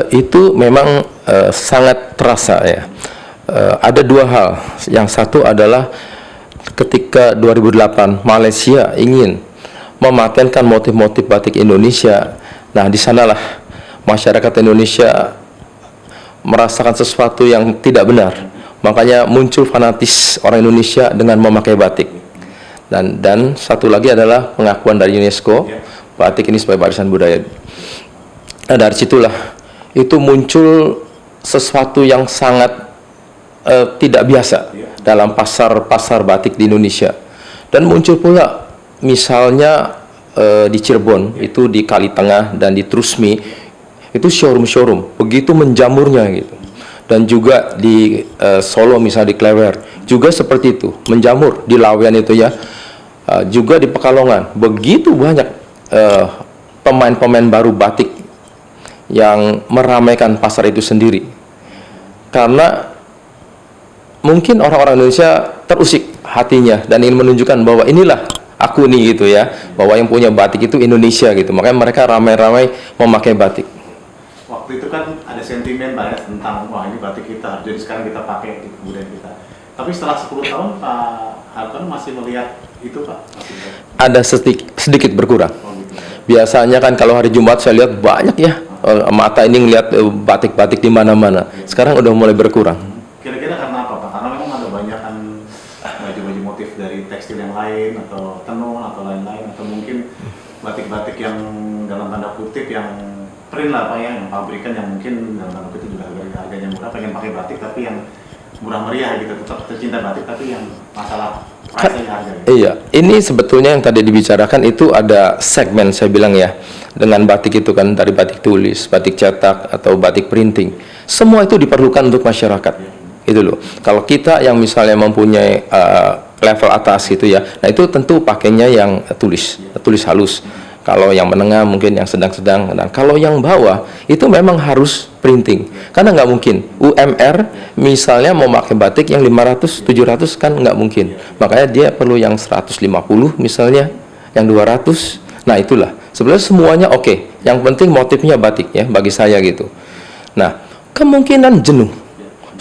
itu memang sangat terasa ya. Ada dua hal. Yang satu adalah ketika 2008 Malaysia ingin mematenkan motif-motif batik Indonesia. Nah, di sanalah masyarakat Indonesia merasakan sesuatu yang tidak benar. Makanya muncul fanatis orang Indonesia dengan memakai batik. Dan satu lagi adalah pengakuan dari UNESCO, batik ini sebagai warisan budaya. Nah, dari situlah itu muncul sesuatu yang sangat tidak biasa dalam pasar batik di Indonesia. Dan muncul pula misalnya di Cirebon, itu di Kalitengah dan di Trusmi, itu showroom begitu menjamurnya gitu. Dan juga di Solo misalnya di Klewer juga seperti itu, menjamur di Lawean itu ya. Juga di Pekalongan begitu banyak pemain-pemain baru batik yang meramaikan pasar itu sendiri. Karena mungkin orang-orang Indonesia terusik hatinya dan ingin menunjukkan bahwa inilah aku nih gitu ya, bahwa yang punya batik itu Indonesia gitu. Makanya mereka ramai-ramai memakai batik. Waktu itu kan ada sentimen banyak tentang wah ini batik kita, jadi sekarang kita pakai di kebudayaan kita. Tapi setelah 10 tahun Pak Hartono masih melihat itu Pak? Ada sedikit berkurang. Gitu, ya. Biasanya kan kalau hari Jumat saya lihat banyak ya, mata ini ngelihat batik-batik di mana-mana. Sekarang udah mulai berkurang. Kira-kira karena apa Pak? Karena memang ada banyak kan baju-baju motif dari tekstil yang lain atau tenun atau lain-lain, atau mungkin batik-batik yang dalam tanda kutip yang print lah Pak ya, yang pabrikan yang mungkin dalam tanda kutip juga harganya murah, pengen pakai batik tapi yang murah meriah gitu, tetap tercinta batik tapi yang masalah price harga gitu. Iya, ini sebetulnya yang tadi dibicarakan itu ada segmen saya bilang ya, dengan batik itu kan dari batik tulis, batik cetak atau batik printing, semua itu diperlukan untuk masyarakat. Itu loh. Kalau kita yang misalnya mempunyai level atas gitu ya, nah itu tentu pakainya yang tulis halus. Kalau yang menengah mungkin yang sedang-sedang. Dan kalau yang bawah itu memang harus printing. Karena nggak mungkin UMR misalnya mau pakai batik yang 500, 700 kan nggak mungkin. Makanya dia perlu yang 150 misalnya, yang 200. Nah itulah. Sebenarnya semuanya oke. Yang penting motifnya batik ya bagi saya gitu. Nah kemungkinan jenuh.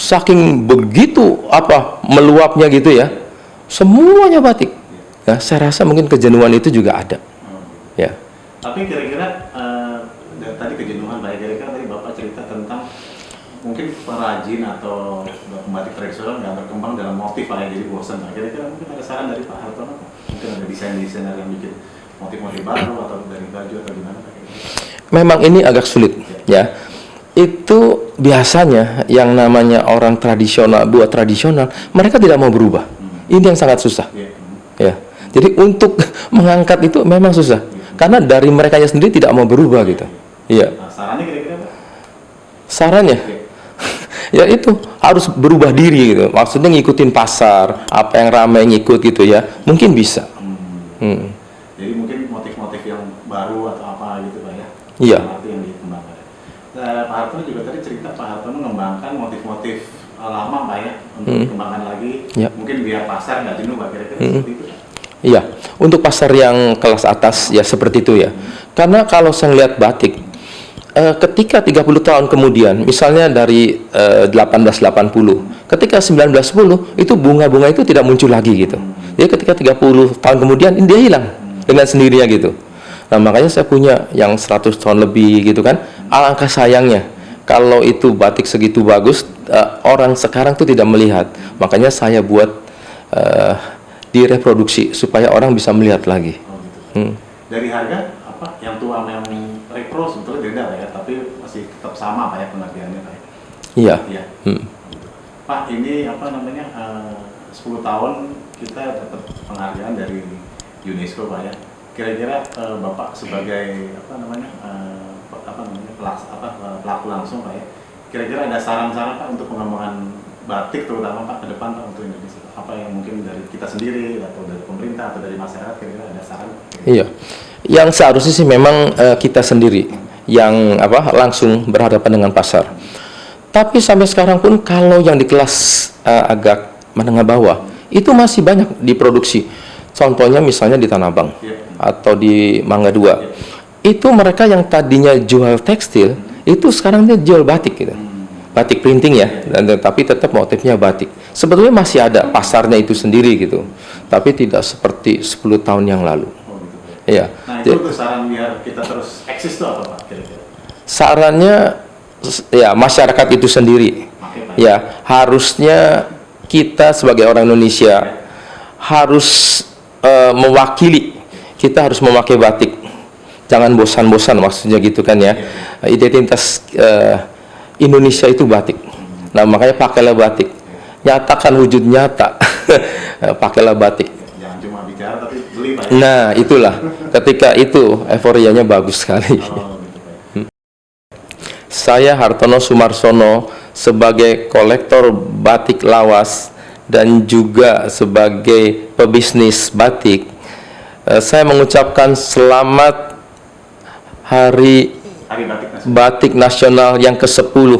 Saking begitu meluapnya gitu ya, semuanya batik. Nah, saya rasa mungkin kejenuhan itu juga ada. Ya. Tapi kira-kira tadi kejenuhan Pak, kira-kira tadi Bapak cerita tentang mungkin perajin atau pembatik tradisional nggak berkembang dalam motif Pak, jadi bosan Pak. Kira-kira mungkin ada saran dari Pak Hartono, mungkin ada desainer yang bikin motif-motif baru atau dari baju atau gimana Pak? Memang ini agak sulit ya. Itu biasanya yang namanya orang tradisional, buat tradisional, mereka tidak mau berubah. Ini yang sangat susah. Ya. Jadi untuk mengangkat itu memang susah. Karena dari merekanya sendiri tidak mau berubah gitu. Iya. Nah, sarannya kira-kira Pak? Sarannya? Ya itu harus berubah diri gitu. Maksudnya ngikutin pasar, apa yang ramai ngikut gitu ya. Mungkin bisa. Jadi mungkin motif-motif yang baru atau apa gitu Pak ya? Iya. Yang dikembangkan. Pak Hartono juga tadi cerita Pak Hartono mengembangkan motif-motif lama Pak ya, untuk dikembangkan lagi. Ya. Mungkin biar pasar nggak jenuh Pak, kira-kira seperti itu. Iya, untuk pasar yang kelas atas ya seperti itu ya. Karena kalau saya lihat batik, ketika 30 tahun kemudian, misalnya dari 1880, ketika 1910 itu bunga-bunga itu tidak muncul lagi gitu. Jadi ketika 30 tahun kemudian dia hilang dengan sendirinya gitu. Nah makanya saya punya yang 100 tahun lebih gitu kan. Alangkah sayangnya kalau itu batik segitu bagus, orang sekarang tuh tidak melihat. Makanya saya buat direproduksi supaya orang bisa melihat lagi. Gitu. Dari harga apa yang tua sama yang repro sebetulnya beda Pak ya, tapi masih tetap sama Pak ya pengertiannya Pak. Iya. Iya. Pak ini apa namanya 10 tahun kita dapat penghargaan dari UNESCO Pak ya. Kira-kira Bapak sebagai pelaku langsung Pak ya. Kira-kira ada saran-saran Pak untuk pengembangan batik terutama Pak ke depan Pak untuk Indonesia? Apa yang mungkin dari kita sendiri atau dari pemerintah atau dari masyarakat, kira-kira ada saran? Iya, yang seharusnya sih memang kita sendiri yang langsung berhadapan dengan pasar. Tapi sampai sekarang pun kalau yang di kelas agak menengah bawah itu masih banyak diproduksi. Contohnya misalnya di Tanah Abang atau di Mangga 2. Itu mereka yang tadinya jual tekstil itu sekarang dia jual batik gitu. Batik printing ya, tapi tetap motifnya batik. Sebetulnya masih ada pasarnya itu sendiri gitu, tapi tidak seperti 10 tahun yang lalu. Oh, gitu. Ya. Nah itu tuh saran biar kita terus eksis tuh apa Pak kira-kira? Sarannya ya masyarakat itu sendiri. Oke, Pak. Ya, harusnya kita sebagai orang Indonesia harus mewakili. Kita harus memakai batik. Jangan bosan-bosan maksudnya gitu kan ya. Identitas Indonesia itu batik. Nah, makanya pakailah batik. Nyatakan wujud nyata. Pakailah batik. Jangan cuma bicara tapi beli Pak. Nah, itulah. Ketika itu euforianya bagus sekali. Oh, gitu, Pak. Saya Hartono Sumarsono sebagai kolektor batik lawas dan juga sebagai pebisnis batik, saya mengucapkan selamat Hari Hari Batik Nasional. Batik Nasional yang ke-10